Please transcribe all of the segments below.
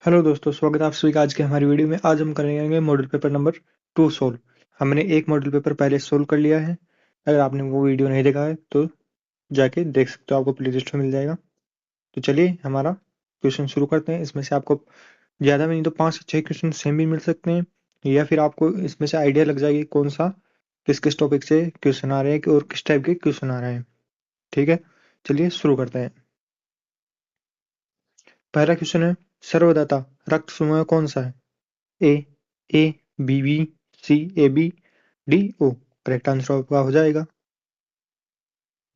Hello दोस्तों, स्वागत है आप सभी का आज के हमारी वीडियो में। आज हम करेंगे मॉडल पेपर नंबर 2 सोल्व। हमने एक मॉडल पेपर पहले सोल्व कर लिया है। अगर आपने वो वीडियो नहीं देखा है तो जाके देख सकते हो, आपको प्ले लिस्ट में मिल जाएगा। तो चलिए हमारा क्वेश्चन शुरू करते हैं। इसमें से आपको ज़्यादा में नहीं तो 5 से 6 क्वेश्चन सेम भी मिल सकते हैं, या फिर आपको इसमें से आइडिया लग जाएगी कौन सा किस किस टॉपिक से क्वेश्चन आ रहे हैं और किस टाइप के क्वेश्चन आ रहे हैं। ठीक है, चलिए शुरू करते हैं। पहला क्वेश्चन है, सर्वदाता रक्त समूह कौन सा है? A, A, B B, C A B, D O. Correct answer आपका हो जाएगा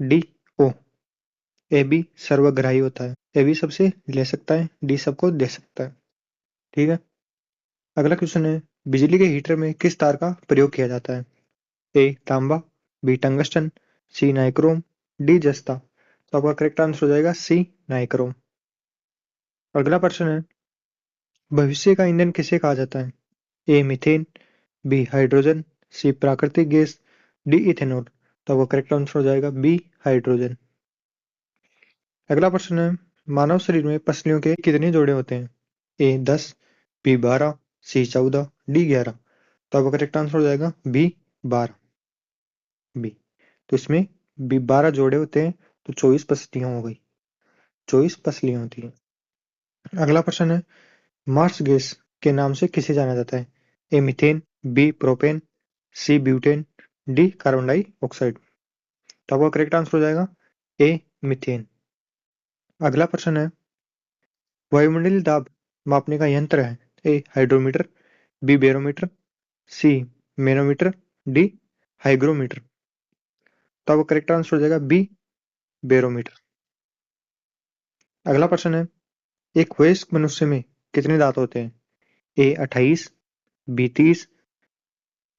डी ओ। ए बी सर्वग्राही होता है, ए बी सबसे ले सकता है, डी सबको दे सकता है। ठीक है, अगला क्वेश्चन है, बिजली के हीटर में किस तार का प्रयोग किया जाता है? ए तांबा, बी टंगस्टन, सी नाइक्रोम, डी जस्ता। तो आपका करेक्ट आंसर हो जाएगा सी नाइक्रोम। अगला प्रश्न है, भविष्य का ईंधन किसे कहा जाता है? ए मीथेन, बी हाइड्रोजन, सी प्राकृतिक गैस, डी इथेनॉल। तो आपका करेक्ट आंसर हो जाएगा बी हाइड्रोजन। अगला प्रश्न है, मानव शरीर में पसलियों के कितने जोड़े होते हैं? ए 10, बी 12, सी 14, डी 11। तो आपका करेक्ट आंसर हो जाएगा बी 12। बी, तो इसमें बी 12 जोड़े होते हैं, तो 24 पसलियां हो गई, 24 पसलियां होती हैं। अगला प्रश्न है, मार्स गैस के नाम से किसे जाना जाता है? A methane, B propane, C butane, D carbon dioxide. तो आपका करेक्ट आंसर हो जाएगा ए मीथेन। अगला प्रश्न है, वायुमंडलीय दाब मापने का यंत्र है? ए हाइड्रोमीटर, बी बैरोमीटर, सी मैनोमीटर, डी हाइग्रोमीटर। तो आपका करेक्ट आंसर हो जाएगा बी बैरोमीटर। अगला प्रश्न है, एक वयस्क मनुष्य में कितने दांत होते हैं? ए 28, बी 30,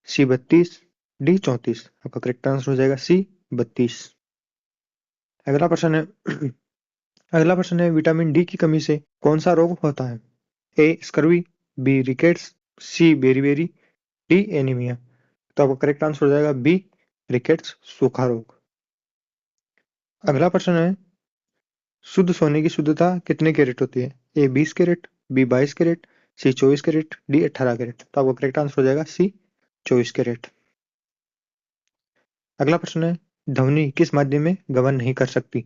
सी 32, डी 34। आपका करेक्ट आंसर हो जाएगा सी 32। अगला प्रश्न है अगला प्रश्न है, विटामिन डी की कमी से कौन सा रोग होता है? ए स्कर्वी, बी रिकेट्स, सी बेरीबेरी, डी एनीमिया। तो आपका करेक्ट आंसर हो जाएगा बी रिकेट्स, सूखा रोग। अगला प्रश्न है, शुद्ध सोने की शुद्धता कितने कैरेट होती है? ए 20 कैरेट, बी 22 कैरेट, सी 24 कैरेट, डी 18 कैरेट। तो आपका करेक्ट आंसर हो जाएगा सी 24 कैरेट। अगला प्रश्न है, ध्वनि किस माध्यम में गमन नहीं कर सकती?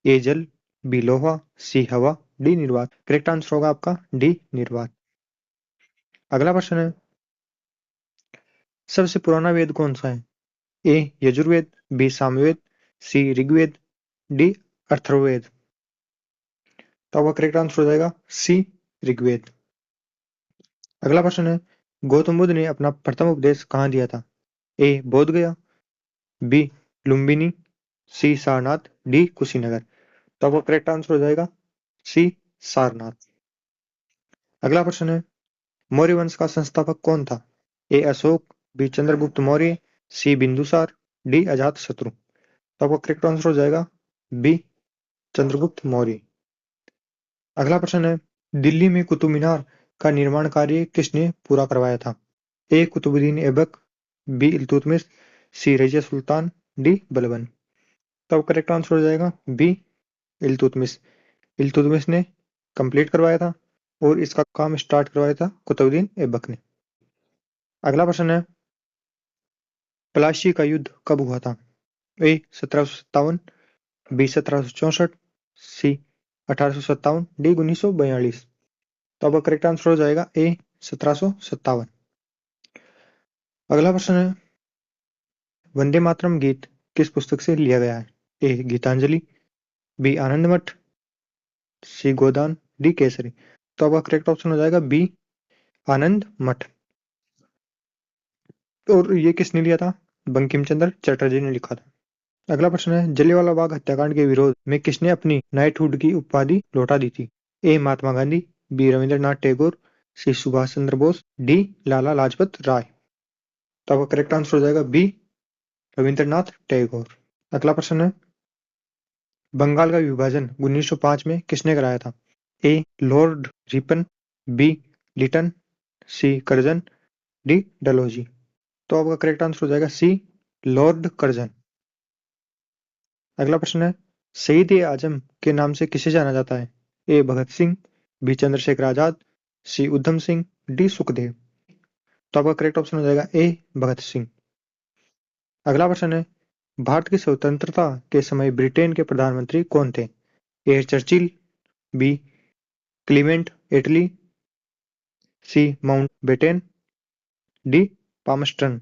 ए जल, बी लोहा, सी हवा, डी निर्वात। करेक्ट आंसर होगा आपका डी निर्वात। अगला प्रश्न है, सबसे पुराना वेद कौन सा है? ए यजुर्वेद, बी सामवेद, सी ऋग्वेद, डी अथर्ववेद। तो आपका करेक्ट आंसर हो जाएगा सी ऋग्वेद। अगला प्रश्न है, गौतम बुद्ध ने अपना प्रथम उपदेश कहाँ दिया था? ए बोध गया, बी लुम्बिनी, सी सारनाथ, डी कुशीनगर। तो आपका करेक्ट आंसर हो जाएगा सी सारनाथ। अगला प्रश्न है, मौर्य वंश का संस्थापक कौन था? ए अशोक, बी चंद्रगुप्त मौर्य, सी बिंदुसार, डी अजात शत्रु। तो आपका करेक्ट आंसर हो जाएगा बी चंद्रगुप्त मौर्य। अगला प्रश्न है, दिल्ली में कुतुब मीनार का निर्माण कार्य किसने पूरा करवाया था? ए कुतुबुद्दीन ऐबक, बी इल्तुतमिश, सी रजिया सुल्तान, डी बलबन। तब करेक्ट आंसर हो जाएगा बी इल्तुतमिश। इल्तुतमिश ने कंप्लीट करवाया था और इसका काम स्टार्ट करवाया था कुतुबुद्दीन ऐबक ने। अगला प्रश्न है, प्लासी का युद्ध कब हुआ था? ए 1757, बी 1764, सी 1857, डी 1942। तो अब करेक्ट आंसर हो जाएगा ए 1757। अगला प्रश्न है, वंदे मातरम गीत किस पुस्तक से लिया गया है? ए गीतांजलि, बी आनंद मठ, सी गोदान, डी केसरी। तो आपका करेक्ट ऑप्शन हो जाएगा बी आनंद मठ। और ये किसने लिया था? बंकिम चंद्र चटर्जी ने लिखा था। अगला प्रश्न है, जलियांवाला बाग हत्याकांड के विरोध में किसने अपनी नाइटहुड की उपाधि लौटा दी थी? ए महात्मा गांधी, बी रविंद्रनाथ टैगोर, सी सुभाष चंद्र बोस, डी लाला लाजपत राय। तो आपका करेक्ट आंसर हो जाएगा बी रविंद्रनाथ टैगोर। अगला प्रश्न है, बंगाल का विभाजन 1905 में किसने कराया था? ए लॉर्ड रिपन, बी लिटन, सी कर्जन, डी डलहौजी। तो आपका करेक्ट आंसर हो जाएगा सी लॉर्ड कर्जन। अगला प्रश्न है, शहीद ए आजम के नाम से किसे जाना जाता है? ए भगत सिंह, बी चंद्रशेखर आजाद, सी उधम सिंह, डी सुखदेव। तो आपका करेक्ट ऑप्शन हो जाएगा ए भगत सिंह। अगला प्रश्न है, भारत की स्वतंत्रता के समय ब्रिटेन के प्रधानमंत्री कौन थे? ए चर्चिल, बी क्लीमेंट एटली, सी माउंटबेटन, डी पामस्टन।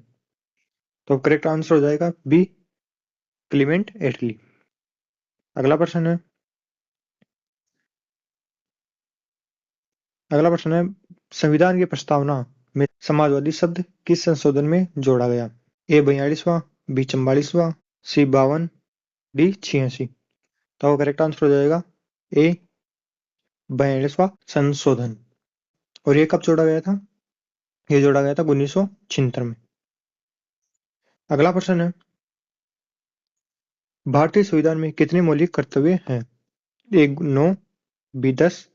तो करेक्ट आंसर हो जाएगा बी क्लीमेंट एटली। अगला प्रश्न है, संविधान की प्रस्तावना में समाजवादी शब्द किस संशोधन में जोड़ा गया? ए 42वां, बी 44वां, सी 52, डी 86। तो करेक्ट आंसर हो जाएगा ए 42वां संशोधन। और ये कब जोड़ा गया था? ये जोड़ा गया था 1976 में। अगला प्रश्न है, भारतीय संविधान में कितने मौलिक कर्तव्य हैं? ए 9, बी 10,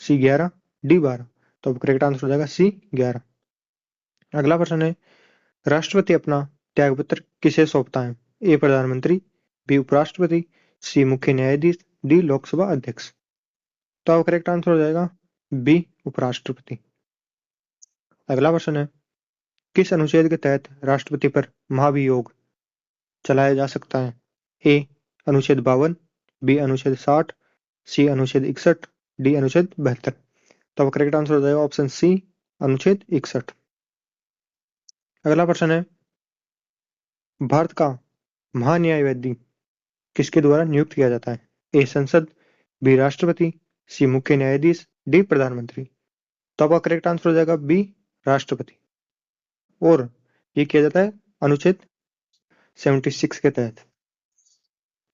सी 11, डी 12। तो करेक्ट आंसर हो जाएगा सी 11। अगला प्रश्न है, राष्ट्रपति अपना त्यागपत्र किसे सौंपता है? ए प्रधानमंत्री, बी उपराष्ट्रपति, सी मुख्य न्यायाधीश, डी लोकसभा अध्यक्ष। तो करेक्ट आंसर हो जाएगा बी उपराष्ट्रपति। अगला प्रश्न है, किस अनुच्छेद के तहत राष्ट्रपति पर महाभियोग चलाया जा सकता है? ए अनुच्छेद 52, बी अनुच्छेद 60, सी अनुच्छेद 61, डी अनुच्छेद 72। तो करेक्ट आंसर हो जाएगा ऑप्शन सी अनुच्छेद 61। अगला प्रश्न है, भारत का महान्यायवादी किसके द्वारा नियुक्त किया जाता है? ए संसद, बी राष्ट्रपति, सी मुख्य न्यायाधीश, डी प्रधानमंत्री। तो आपका करेक्ट आंसर हो जाएगा बी राष्ट्रपति। और ये किया जाता है अनुच्छेद 76 के तहत।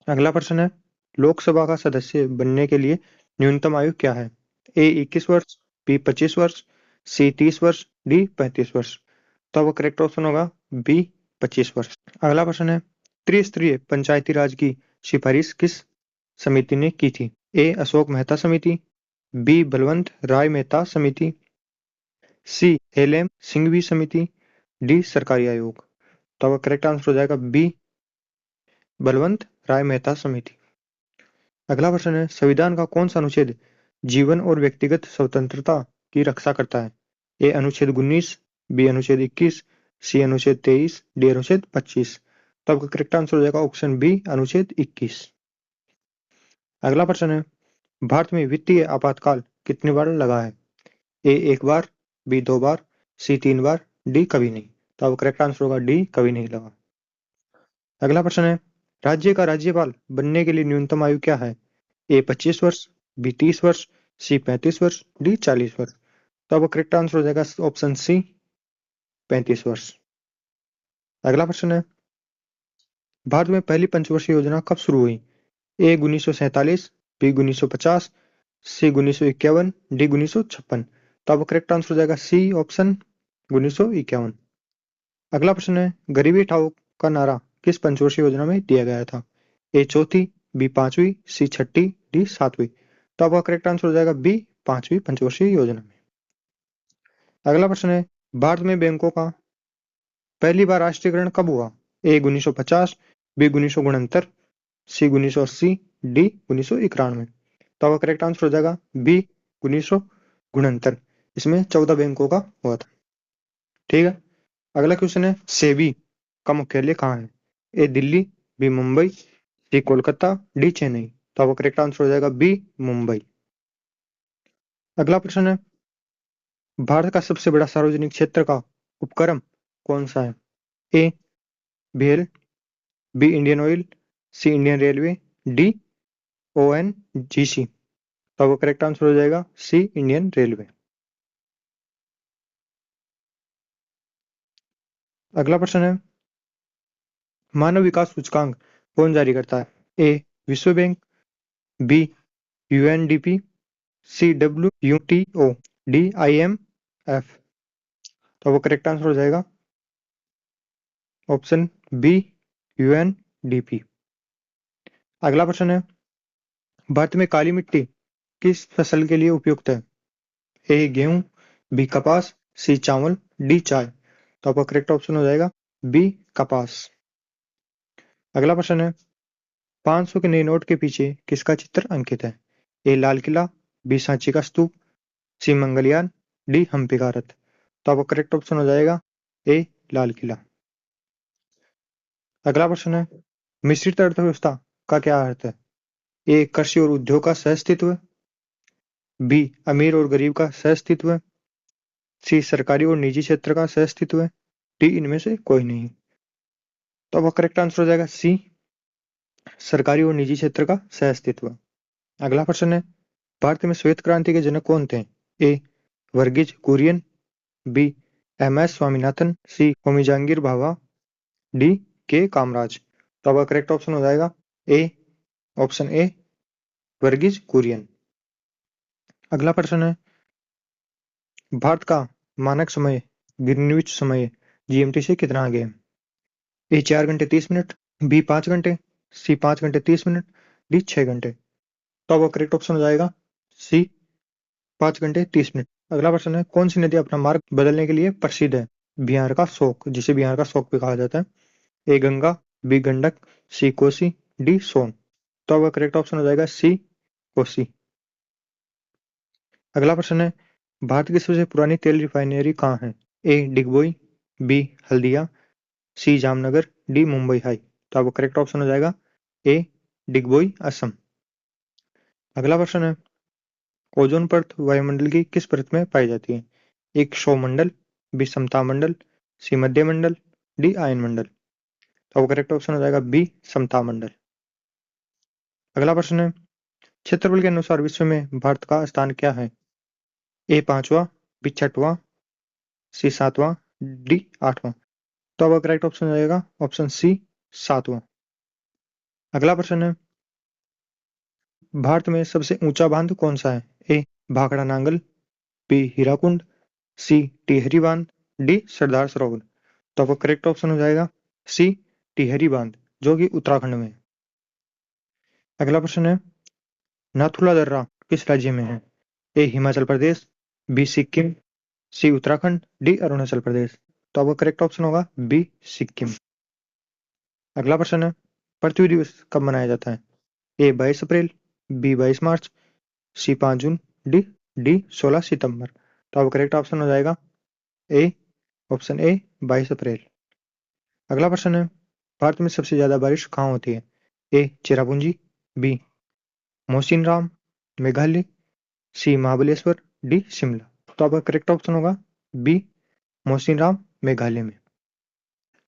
अगला प्रश्न है, लोकसभा का सदस्य बनने के लिए न्यूनतम आयु क्या है? ए 21 वर्ष, बी 25 वर्ष, सी 30 वर्ष, डी 35 वर्ष। तो आपका करेक्ट ऑप्शन होगा बी 25 वर्ष। अगला प्रश्न है, त्रिस्तरीय पंचायती राज की सिफारिश किस समिति ने की थी? ए अशोक मेहता समिति, बी बलवंत राय मेहता समिति, सी एलएम सिंघवी समिति, डी सरकारी आयोग। तो आपका करेक्ट आंसर हो जाएगा बी बलवंत राय मेहता समिति। अगला प्रश्न है, संविधान का कौन सा अनुच्छेद जीवन और व्यक्तिगत स्वतंत्रता की रक्षा करता है? ए अनुच्छेद 19, बी अनुच्छेद 21, सी अनुच्छेद 23, डी अनुच्छेद 25। तो आपका करेक्ट आंसर हो जाएगा ऑप्शन बी अनुच्छेद 21। अगला प्रश्न है, भारत में वित्तीय आपातकाल कितनी बार लगा है? ए एक बार, बी 2 बार, सी 3 बार, डी कभी नहीं। तो आपका करेक्ट आंसर होगा डी कभी नहीं लगा। अगला प्रश्न है, राज्य का राज्यपाल बनने के लिए न्यूनतम आयु क्या है? ए 25 वर्ष, बी 30 वर्ष, सी 35 वर्ष, डी 40 वर्ष। तो आपका करेक्ट आंसर हो जाएगा ऑप्शन सी 35 वर्ष। अगला प्रश्न है, भारत में पहली पंचवर्षीय योजना कब शुरू हुई? ए 1947, बी 1950, सी 1951, डी 1956। तो आपका करेक्ट आंसर हो जाएगा सी ऑप्शन 1951। अगला प्रश्न है, गरीबी हटाओ का नारा किस पंचवर्षीय योजना में दिया गया था? ए चौथी, बी पांचवी, सी छठी, डी सातवीं। तो आपका करेक्ट आंसर हो जाएगा बी पांचवी पंचवर्षीय योजना में। अगला प्रश्न है, भारत में बैंकों का पहली बार राष्ट्रीयकरण कब हुआ? ए 1950, बी 1969, सी 1980, डी 1991। तो आपका करेक्ट आंसर हो जाएगा बी 1969। इसमें 14 बैंकों का हुआ था। ठीक है। अगला क्वेश्चन है, सेबी का मुख्यालय कहाँ है? ए दिल्ली, बी मुंबई, सी कोलकाता, डी चेन्नई। तो आपका करेक्ट आंसर हो जाएगा बी मुंबई। अगला प्रश्न है, भारत का सबसे बड़ा सार्वजनिक क्षेत्र का उपक्रम कौन सा है? ए बीएल, बी इंडियन ऑयल, सी इंडियन रेलवे, डी ओएनजीसी। तो आपका करेक्ट आंसर हो जाएगा सी इंडियन रेलवे। अगला प्रश्न है, मानव विकास सूचकांक कौन जारी करता है? ए विश्व बैंक, बी यूएनडीपी, सी डब्ल्यूटीओ, डी आईएमएफ। तो वो करेक्ट आंसर हो जाएगा ऑप्शन बी यूएनडीपी। अगला प्रश्न है, भारत में काली मिट्टी किस फसल के लिए उपयुक्त है? ए गेहूं, बी कपास, सी चावल, डी चाय। तो आपका करेक्ट ऑप्शन हो जाएगा बी कपास। अगला प्रश्न है, 500 के नए नोट के पीछे किसका चित्र अंकित है? ए लाल किला, बी सांची का स्तूप, सी मंगलयान, डी हम्पी भारत। तो आपका करेक्ट ऑप्शन हो जाएगा ए लाल किला। अगला प्रश्न है, मिश्रित अर्थव्यवस्था का क्या अर्थ है? ए कृषि और उद्योग का सहअस्तित्व, बी अमीर और गरीब का सहअस्तित्व, सी सरकारी और निजी क्षेत्र का सहअस्तित्व, डी इनमें से कोई नहीं। तो अब करेक्ट आंसर हो जाएगा सी सरकारी और निजी क्षेत्र का सहअस्तित्व। अगला प्रश्न है, भारत में श्वेत क्रांति के जनक कौन थे? A Verghese Kurien, B M S Swaminathan, C Homi Jehangir Bhabha, D K Kamaraj. तो अब करेक्ट ऑप्शन हो जाएगा A option A Verghese Kurien. अगला प्रश्न है, भारत का मानक समय ग्रीनविच समय जीएमटी से कितना आगे है? ए 4 घंटे 30 मिनट, बी 5 घंटे, सी 5 घंटे 30 मिनट, डी 6 घंटे। तो अब करेक्ट ऑप्शन हो जाएगा सी 5 घंटे 30 मिनट। अगला प्रश्न है, कौन सी नदी अपना मार्ग बदलने के लिए प्रसिद्ध है? बिहार का शोक, जिसे बिहार का शोक भी कहा जाता है। ए गंगा, बी गंडक, सी कोसी, डी सोन। तो अब करेक्ट ऑप्शन हो जाएगा सी कोसी। अगला प्रश्न है, भारत की सबसे पुरानी तेल रिफाइनरी कहाँ है? ए डिगबोई, बी हल्दिया, सी जामनगर, डी मुंबई हाई। तो अब करेक्ट ऑप्शन हो जाएगा ए डिगबोई असम। अगला प्रश्न है, ओजोन परत वायुमंडल की किस परत में पाई जाती है? एक सौरमंडल, बी समतामंडल, सी मध्य मंडल, डी आयन मंडल। तो अब करेक्ट ऑप्शन हो जाएगा बी समतामंडल। अगला प्रश्न है, क्षेत्रफल के अनुसार विश्व में भारत का स्थान क्या है? ए पांचवा, बी छठवां, सी सातवां, डी आठवां। तो अब करेक्ट ऑप्शन हो जाएगा ऑप्शन सी सातवां। अगला प्रश्न है, भारत में सबसे ऊंचा बांध कौन सा है? ए भाखड़ा नांगल, बी हीराकुंड, सी टिहरी बांध, डी सरदार सरोवर। तो आपका करेक्ट ऑप्शन हो जाएगा सी टिहरी बांध, जो कि उत्तराखंड में है। अगला प्रश्न है, नाथुला दर्रा किस राज्य में है? ए हिमाचल प्रदेश, बी सिक्किम, सी उत्तराखंड, डी अरुणाचल प्रदेश। तो आपका करेक्ट ऑप्शन होगा बी सिक्किम। अगला प्रश्न है, पृथ्वी दिवस कब मनाया जाता है? ए 22 अप्रैल, बी 22 मार्च, सी 5 जून, डी 16 सितंबर। तो आपका करेक्ट ऑप्शन हो जाएगा ए ऑप्शन ए 22 अप्रैल। अगला प्रश्न है, भारत में सबसे ज्यादा बारिश कहाँ होती है? ए चेरापूंजी, बी मोसिनराम मेघालय, सी महाबलेश्वर, डी शिमला। तो आपका करेक्ट ऑप्शन होगा बी मोसिनराम मेघालय में।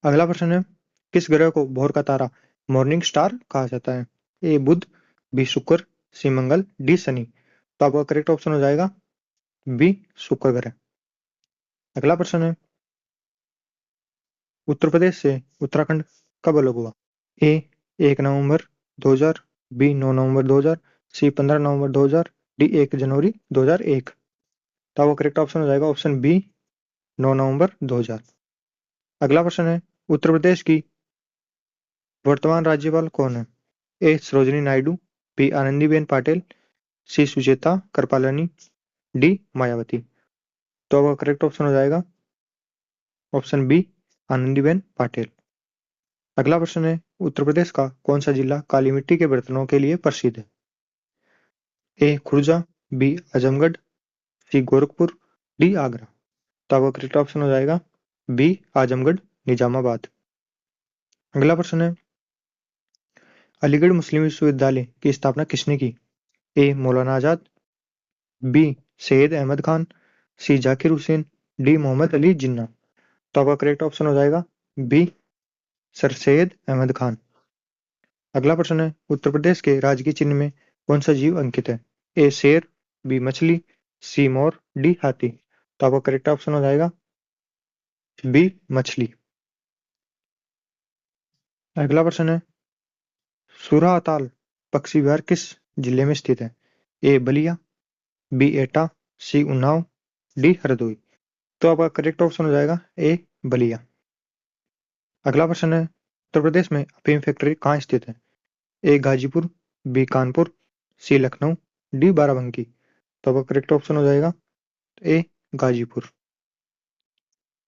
अगला प्रश्न है, किस ग्रह को भोर का तारा मॉर्निंग स्टार कहा जाता है? ए बुध, बी शुक्र, सी मंगल, डी शनि। तो आपका करेक्ट ऑप्शन हो जाएगा बी शुक्र ग्रह। अगला प्रश्न है, उत्तर प्रदेश से उत्तराखंड कब अलग हुआ? ए 1 नवंबर 2000, बी 9 नवंबर 2000, सी 15 नवंबर 2000, डी 1 जनवरी 2001। तो आपका करेक्ट ऑप्शन हो जाएगा ऑप्शन बी 9 नवंबर 2000। अगला प्रश्न है, उत्तर प्रदेश की वर्तमान राज्यपाल कौन है? ए सरोजिनी नायडू, बी आनंदीबेन पटेल, सी सुचेता कृपलानी, डी मायावती। तो आपका करेक्ट ऑप्शन हो जाएगा ऑप्शन बी आनंदीबेन पटेल। अगला प्रश्न है, उत्तर प्रदेश का कौन सा जिला काली मिट्टी के बर्तनों के लिए प्रसिद्ध है? ए खुर्जा, बी आजमगढ़, सी गोरखपुर, डी आगरा। तो आपका करेक्ट ऑप्शन हो जाएगा बी आजमगढ़ निजामाबाद। अगला प्रश्न है, अलीगढ़ मुस्लिम विश्वविद्यालय की स्थापना किसने की? ए मौलाना आजाद, बी सैयद अहमद खान, सी जाकिर हुसैन, डी मोहम्मद अली जिन्ना। तो आपका करेक्ट ऑप्शन हो जाएगा बी सर सैयद अहमद खान। अगला प्रश्न है, उत्तर प्रदेश के राजकीय चिन्ह में कौन सा जीव अंकित है? ए शेर, बी मछली, सी मोर, डी हाथी। तो आपका करेक्ट ऑप्शन हो जाएगा बी मछली। अगला प्रश्न है, सुरहाताल पक्षी विहार किस जिले में स्थित है? ए बलिया, बी एटा, सी उन्नाव, डी हरदोई। तो आपका करेक्ट ऑप्शन हो जाएगा ए बलिया। अगला प्रश्न है, उत्तर प्रदेश में अफीम फैक्ट्री कहाँ स्थित है? ए गाजीपुर, बी कानपुर, सी लखनऊ, डी बाराबंकी। तो आपका करेक्ट ऑप्शन हो जाएगा ए गाजीपुर।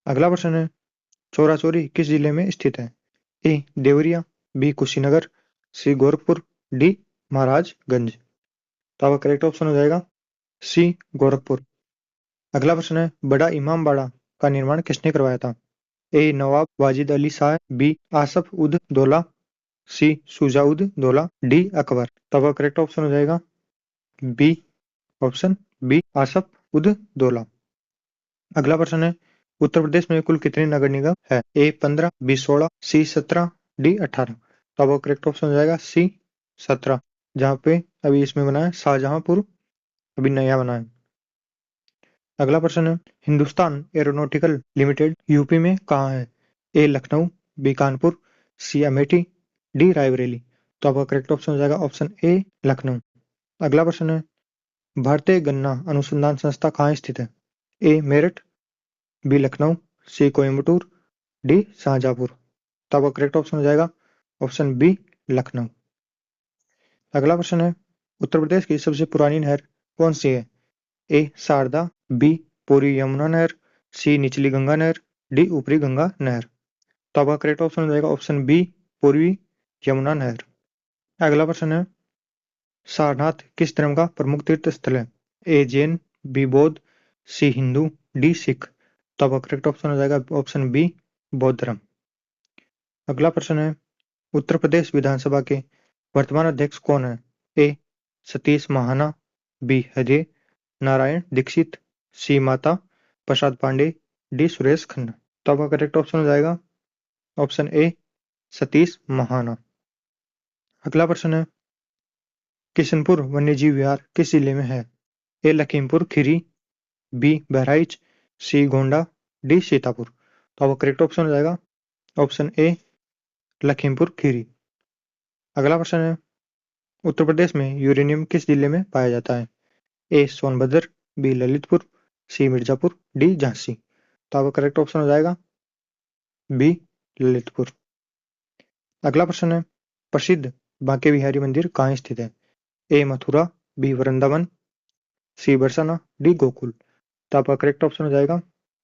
अगला प्रश्न है, चौरा चौरी किस जिले में स्थित है? ए देवरिया, बी कुशीनगर, सी गोरखपुर, डी महाराजगंज। तो आपका करेक्ट ऑप्शन हो जाएगा सी गोरखपुर। अगला प्रश्न है, बड़ा इमाम बाड़ा का निर्माण किसने करवाया था? ए नवाब वाजिद अली शाह, बी आसफ उद दौला, सी शुजा उद दौला, डी अकबर। तब करेक्ट ऑप्शन हो जाएगा B, option B Asaf ud Daula. अगला प्रश्न है, उत्तर प्रदेश में कुल कितने नगर निगम है? ए 15, बी 16, सी 17, डी 18। तब करेक्ट ऑप्शन हो जाएगा सी 17, जहाँ पे अभी इसमें बना है शाहजहांपुर, अभी नया बना है। अगला प्रश्न है, हिंदुस्तान एरोनॉटिकल लिमिटेड यूपी में कहाँ है? ए लखनऊ, बी कानपुर, सी अमेठी, डी रायबरेली। तो आपका करेक्ट ऑप्शन हो जाएगा ऑप्शन ए लखनऊ। अगला प्रश्न है, भारतीय गन्ना अनुसंधान संस्था कहाँ स्थित है? ए मेरठ, बी लखनऊ, सी कोयम्बटूर, डी शाहजहांपुर। तो आपका करेक्ट ऑप्शन हो जाएगा ऑप्शन बी लखनऊ। अगला प्रश्न है, उत्तर प्रदेश की सबसे पुरानी नहर कौन सी है? ए शारदा, बी पूर्वी यमुना नहर, सी निचली गंगा नहर, डी ऊपरी गंगा नहर। तो आपका करेक्ट ऑप्शन हो जाएगा ऑप्शन बी पूर्वी यमुना नहर। अगला प्रश्न है, सारनाथ किस धर्म का प्रमुख तीर्थ स्थल है? ए जैन, बी बौद्ध, सी हिंदू, डी सिख। तो आपका करेक्ट ऑप्शन हो जाएगा ऑप्शन बी बौद्ध धर्म। अगला प्रश्न है, उत्तर प्रदेश विधानसभा के वर्तमान अध्यक्ष कौन है? ए सतीश महाना, बी अजय नारायण दीक्षित, सी माता प्रसाद पांडे, डी सुरेश खन्ना। तो आपका करेक्ट ऑप्शन हो जाएगा ऑप्शन ए सतीश महाना। अगला प्रश्न है, किशनपुर वन्यजीव विहार किस जिले में है? ए लखीमपुर खीरी, बी बहराइच, सी गोंडा, डी सीतापुर। तो आपका करेक्ट ऑप्शन हो जाएगा ऑप्शन ए लखीमपुर खीरी। अगला प्रश्न है, उत्तर प्रदेश में यूरेनियम किस जिले में पाया जाता है? ए सोनभद्र, बी ललितपुर, सी मिर्जापुर, डी झांसी। तो आपका करेक्ट ऑप्शन हो जाएगा बी ललितपुर। अगला प्रश्न है, प्रसिद्ध बांके बिहारी मंदिर कहाँ स्थित है? ए मथुरा, बी वृंदावन, सी बरसाना, डी गोकुल। तो आपका करेक्ट ऑप्शन हो जाएगा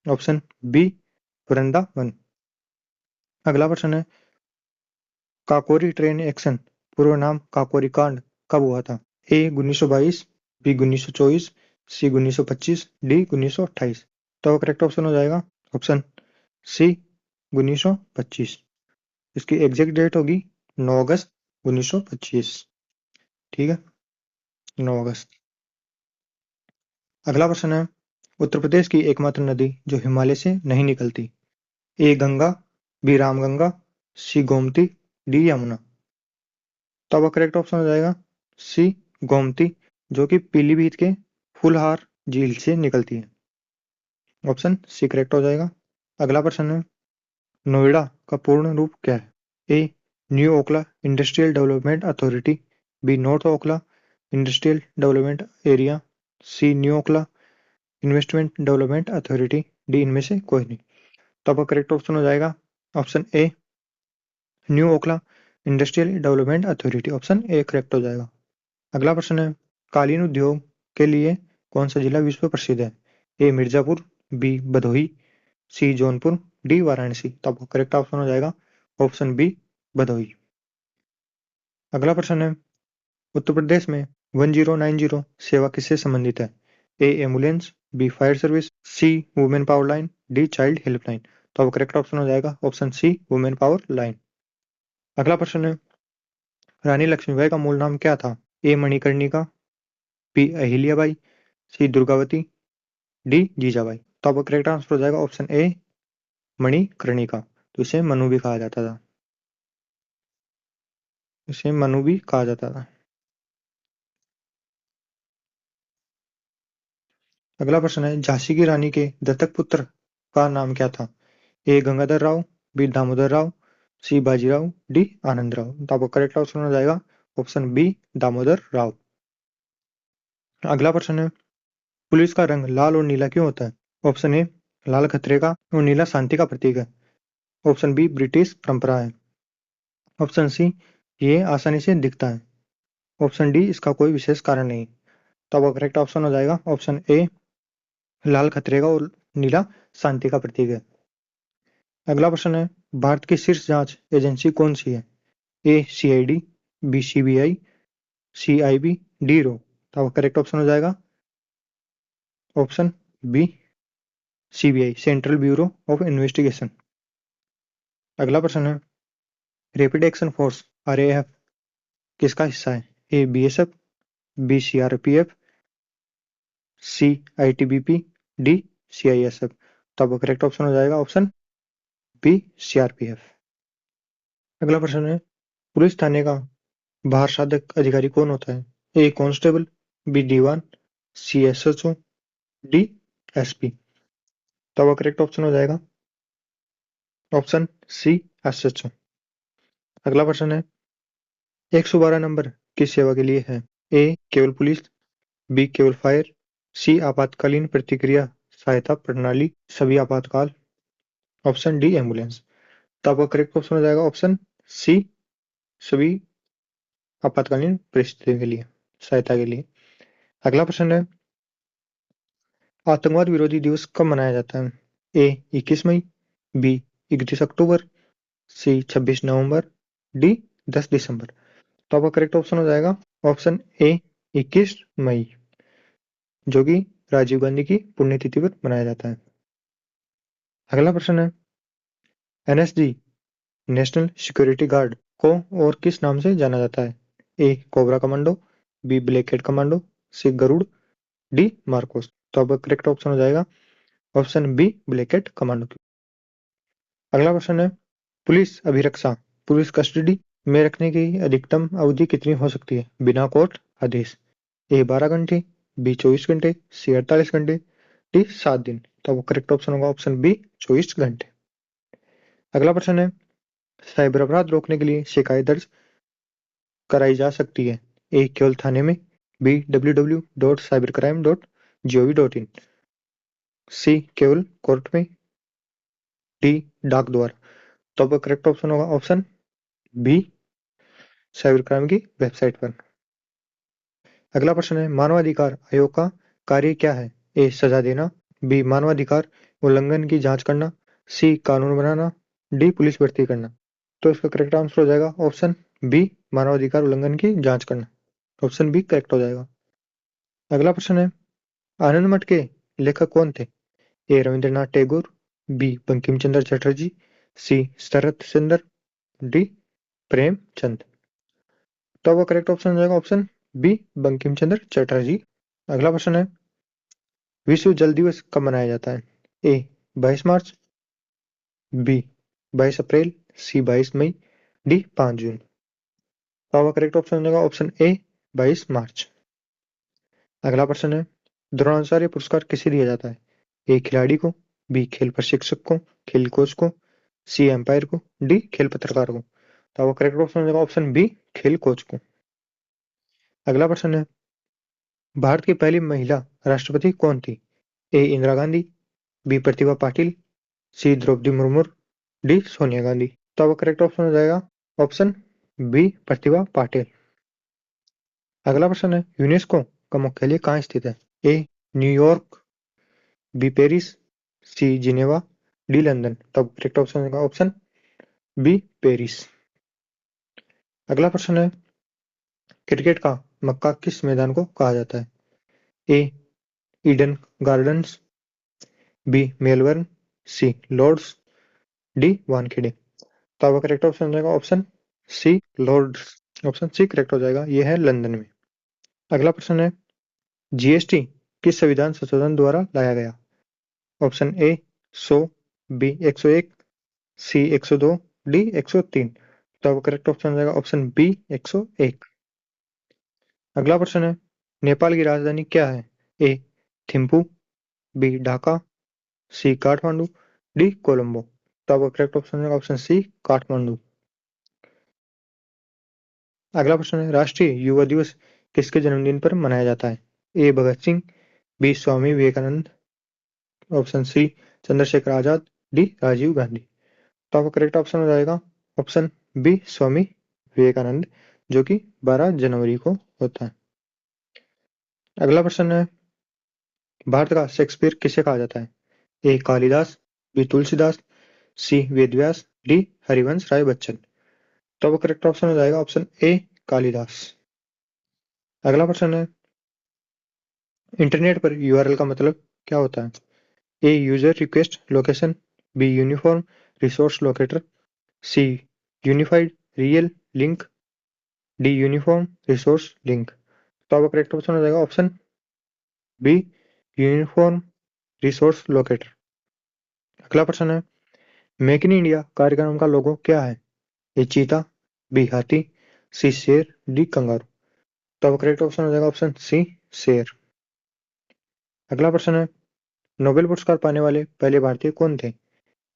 ऑप्शन बी वृंदावन। अगला प्रश्न है, काकोरी ट्रेन एक्शन पूर्व नाम काकोरी कांड कब हुआ था? ए 1922, बी 1924, सी 1925, डी 1928। तो करेक्ट ऑप्शन हो जाएगा ऑप्शन सी 1925। इसकी एग्जैक्ट डेट होगी 9 अगस्त 1925। ठीक है, 9 अगस्त। अगला प्रश्न है, उत्तर प्रदेश की एकमात्र नदी जो हिमालय से नहीं निकलती? ए गंगा, बी रामगंगा, सी गोमती, डी यमुना। तो अब करेक्ट ऑप्शन हो जाएगा सी गोमती, जो कि पीलीभीत के फुलहार झील से निकलती है। ऑप्शन सी करेक्ट हो जाएगा। अगला प्रश्न है, नोएडा का पूर्ण रूप क्या है? A new Okhla industrial development authority, B north Okhla industrial development area, C new Okhla investment development authority, D इनमें से कोई नहीं। तो आपका करेक्ट ऑप्शन हो जाएगा option A new Okhla industrial development authority. Option A correct हो जाएगा। अगला प्रश्न है, कालीन उद्योग के लिए कौन सा जिला विश्व प्रसिद्ध है? ए मिर्जापुर, बी भदोही, सी जौनपुर, डी वाराणसी। तो आपका करेक्ट ऑप्शन हो जाएगा ऑप्शन बी भदोही। अगला प्रश्न है, उत्तर प्रदेश में 1090 सेवा किससे संबंधित है? A ambulance, B fire service, C women power line, D child helpline. तो अब करेक्ट ऑप्शन हो जाएगा option C women power line. अगला प्रश्न है, रानी लक्ष्मीबाई का मूल नाम क्या था? ए मणिकर्णिका, बी अहिल्याबाई, सी दुर्गावती, डी जीजाबाई। तो अब करेक्ट आंसर हो जाएगा ऑप्शन ए मणिकर्णिका। तो इसे मनु भी कहा जाता था, इसे मनु भी कहा जाता था। अगला प्रश्न है, झांसी की रानी के दत्तक पुत्र का नाम क्या था? ए गंगाधर राव, बी दामोदर राव, सी बाजीराव, डी आनंद राव। तो आपका करेक्ट ऑप्शन हो जाएगा ऑप्शन बी दामोदर राव। अगला प्रश्न है, पुलिस का रंग लाल और नीला क्यों होता है? ऑप्शन ए लाल खतरे का और नीला शांति का प्रतीक है। ऑप्शन बी ब्रिटिश परंपरा है। ऑप्शन सी ये आसानी से दिखता है। ऑप्शन डी इसका कोई विशेष कारण नहीं। तो आपका करेक्ट ऑप्शन हो जाएगा ऑप्शन ए लाल खतरे का और नीला शांति का प्रतीक है। अगला प्रश्न है, भारत की शीर्ष जांच एजेंसी कौन सी है? A CID, B CBI, CIB, D रो। तो आपका करेक्ट ऑप्शन हो जाएगा option B CBI, Central Bureau of Investigation. अगला प्रश्न है, रैपिड एक्शन फोर्स आरएएफ किसका हिस्सा है? ए बीएसएफ, बी सीआरपीएफ, सी आईटीबीपी, डी सीआईएसएफ। तो अब करेक्ट ऑप्शन हो जाएगा ऑप्शन बी सीआरपीएफ। अगला प्रश्न है, पुलिस थाने का बाहर साधक अधिकारी कौन होता है? ए कांस्टेबल, बी दीवान, सी एसएचओ, डी एसपी। तो अब करेक्ट ऑप्शन हो जाएगा ऑप्शन सी एसएचओ। अगला प्रश्न है, 112 नंबर किस सेवा के लिए है? ए केवल पुलिस, बी केवल फायर, सी आपातकालीन प्रतिक्रिया सहायता प्रणाली सभी आपातकाल, ऑप्शन डी एम्बुलेंस। तो आपका करेक्ट ऑप्शन हो जाएगा ऑप्शन सी सभी आपातकालीन परिस्थितियों के लिए सहायता के लिए। अगला प्रश्न है, आतंकवाद विरोधी दिवस कब मनाया जाता है? ए 21 मई, बी 31 अक्टूबर, सी 26 नवंबर, डी 10 दिसंबर। तो आपका करेक्ट ऑप्शन हो जाएगा ऑप्शन ए 21 मई, जो कि राजीव गांधी की पुण्यतिथि पर मनाया जाता है। अगला प्रश्न है, एनएसजी नेशनल सिक्योरिटी गार्ड को और किस नाम से जाना जाता है? A cobra commando, B black head commando, C Garud, D MARCOS. तो अब करेक्ट ऑप्शन हो जाएगा option B black head commando. अगला प्रश्न है, पुलिस अभिरक्षा पुलिस कस्टडी में रखने की अधिकतम अवधि कितनी हो सकती है बिना कोर्ट आदेश? ए 12 घंटे, बी 24 घंटे, सी 48 घंटे, डी 7 दिन। तो करेक्ट ऑप्शन होगा ऑप्शन बी 24 घंटे। अगला प्रश्न है, साइबर अपराध रोकने के लिए शिकायत दर्ज कराई जा सकती है? ए केवल थाने में, बी www.cybercrime.gov.in, सी केवल कोर्ट में, डी डाक द्वारा। तो अब करेक्ट ऑप्शन होगा ऑप्शन बी साइबर क्राइम की वेबसाइट पर। अगला प्रश्न है, मानवाधिकार आयोग का कार्य क्या है? ए सजा देना, बी मानवाधिकार उल्लंघन की जांच करना, सी कानून बनाना, डी पुलिस भर्ती करना। तो इसका करेक्ट आंसर हो जाएगा ऑप्शन बी मानवाधिकार उल्लंघन की जांच करना। ऑप्शन बी करेक्ट हो जाएगा। अगला प्रश्न है, आनंद मठ के लेखक कौन थे? ए रविंद्रनाथ टैगोर, बी बंकिम चंद्र चटर्जी, सी शरत चंद्र, डी प्रेमचंद। तो अब करेक्ट ऑप्शन हो जाएगा ऑप्शन बी बंकिम चंद्र चटर्जी। अगला प्रश्न है, विश्व जल दिवस कब मनाया जाता है? ए 22 मार्च, बी 22 अप्रैल, सी 22 मई, डी 5 जून। तो अब करेक्ट ऑप्शन हो जाएगा ऑप्शन ए 22 मार्च। अगला प्रश्न है, द्रोणाचार्य पुरस्कार किसे दिया जाता है? ए खिलाड़ी को, बी खेल प्रशिक्षक को, खेल कोच को, सी एम्पायर को, डी खेल पत्रकार को। तो अब करेक्ट ऑप्शन हो जाएगा ऑप्शन बी खेल कोच को। अगला प्रश्न है, भारत की पहली महिला राष्ट्रपति कौन थी? ए इंदिरा गांधी, बी प्रतिभा पाटिल, सी द्रौपदी मुर्मू, डी सोनिया गांधी। तो अब करेक्ट ऑप्शन हो जाएगा ऑप्शन बी प्रतिभा पाटिल। अगला प्रश्न है, यूनेस्को का मुख्यालय कहाँ स्थित है? A New York, B Paris, C Geneva, D London. तब करेक्ट ऑप्शन होगा ऑप्शन बी पेरिस। अगला प्रश्न है, क्रिकेट का मक्का किस मैदान को कहा जाता है? A Eden Gardens, B Melbourne, C Lord's, D Wankhede. तो आपका करेक्ट ऑप्शन हो जाएगा option C Lord's. Option C correct हो जाएगा, ये है लंदन में। अगला प्रश्न है, जीएसटी किस संविधान संशोधन द्वारा लाया गया? Option A 100, B 101, C 102, D 103। तो आपका करेक्ट ऑप्शन हो जाएगा ऑप्शन बी 101। अगला प्रश्न है, नेपाल की राजधानी क्या है? ए थिम्पू, बी ढाका, सी काठमांडू, डी कोलंबो। तो आपका करेक्ट ऑप्शन होगा ऑप्शन सी काठमांडू। अगला प्रश्न है, राष्ट्रीय युवा दिवस किसके जन्मदिन पर मनाया जाता है? ए Bhagat Singh, B Swami Vivekananda, option C Chandrashekhar Azad, D Rajiv Gandhi. तो आपका करेक्ट ऑप्शन हो जाएगा ऑप्शन बी स्वामी विवेकानंद, जो कि 12 जनवरी को होता है। अगला प्रश्न है, भारत का शेक्सपियर किसे कहा जाता है? ए कालिदास, बी तुलसीदास, सी वेदव्यास, डी हरिवंश राय बच्चन। तो वो करेक्ट ऑप्शन हो जाएगा ऑप्शन ए कालिदास। अगला प्रश्न है, इंटरनेट पर यूआरएल का मतलब क्या होता है? A. User request location. B. Uniform resource locator. C. Unified real link. D. Uniform resource link। तो आपका करेक्ट ऑप्शन हो जाएगा option B, uniform resource locator. अगला प्रश्न है, मेक इन इंडिया कार्यक्रम का लोगो क्या है? ए चीता, बी हाथी, सी शेर, डी कंगारू। तो आपका करेक्ट ऑप्शन हो जाएगा ऑप्शन सी, शेर। अगला प्रश्न है, नोबेल पुरस्कार पाने वाले पहले भारतीय कौन थे?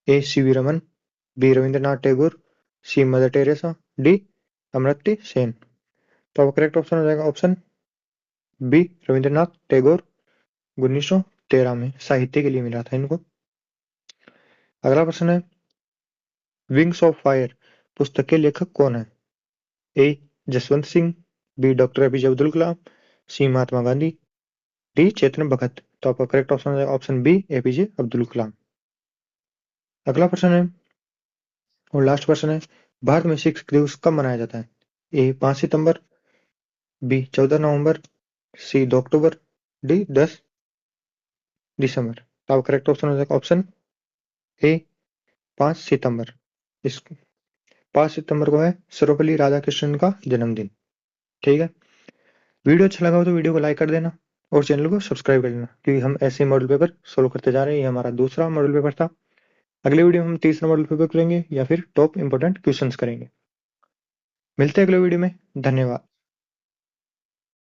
A C V Raman, B Rabindranath Tagore, C Mother Teresa, D Amartya Sen. तो आपका करेक्ट ऑप्शन हो जाएगा ऑप्शन बी, रविंद्रनाथ टैगोर। 1913 में साहित्य के लिए मिला था इनको। अगला प्रश्न है, विंग्स ऑफ फायर पुस्तक के लेखक कौन है? A Jaswant Singh, B doctor APJ Abdul Kalam, C Mahatma Gandhi, D Chetan Bhagat. तो आपका करेक्ट ऑप्शन है option B, APJ Abdul Kalam. अगला प्रश्न है और लास्ट प्रश्न है, भारत में शिक्षक दिवस कब मनाया जाता है? ए 5 सितंबर, बी 14 नवंबर, सी 2 अक्टूबर, डी 10 दिसंबर। तो आपका करेक्ट ऑप्शन हो जाएगा ऑप्शन ए 5 सितंबर। इस 5 सितंबर को है सर्वपल्ली राधाकृष्णन का जन्मदिन। ठीक है, वीडियो अच्छा लगा हो तो वीडियो को लाइक कर देना और चैनल को सब्सक्राइब कर लेना, क्योंकि हम ऐसे मॉडल पेपर सोल्व करते जा रहे हैं। ये हमारा दूसरा मॉडल पेपर था। अगले वीडियो में हम तीसरा मॉडल पेपर करेंगे या फिर टॉप इंपोर्टेंट क्वेश्चंस करेंगे। मिलते हैं अगले वीडियो में। धन्यवाद।